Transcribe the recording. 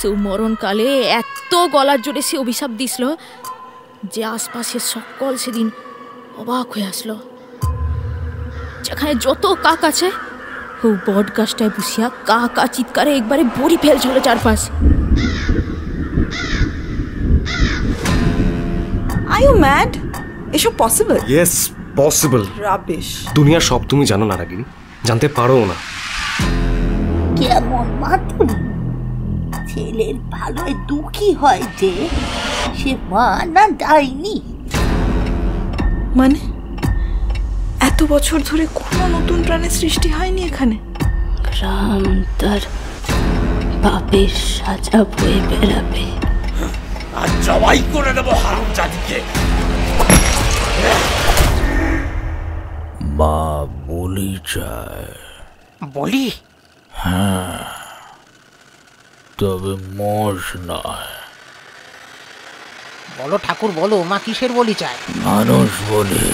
সে মরণকালে এত গলার জোরে সে অভিশাপ দিছিল যে আশপাশের সকল সেদিন অবাক হয়ে আসলো। যেখানে যত কাক আছে ও বট গাছটায় বসিয়া কা চিৎকারে একবারে বড়ি ফেলছিল চারপাশ। Are you mad? এসব পসিবল? Yes possible. রাবিশ। দুনিয়ার সব তুমি জানো না রাগিনী, জানতে পারো না। কেমন মাতুল ছেলের ভালোয় দুঃখী হয় যে সে মা না ডাইনি। মানে এত বছর ধরে কোনো নতুন প্রাণের সৃষ্টি হয়নি এখানে? রাম তার বাপের সাজা বয়ে বেড়াবে। আর জবাই করে দেবো হারামজাদিকে। মা বলি চায়। বলি? হ্যাঁ, তবে মোষ নয়। বলো ঠাকুর বলো, মা কিসের বলি চায়? মানুষ বলি।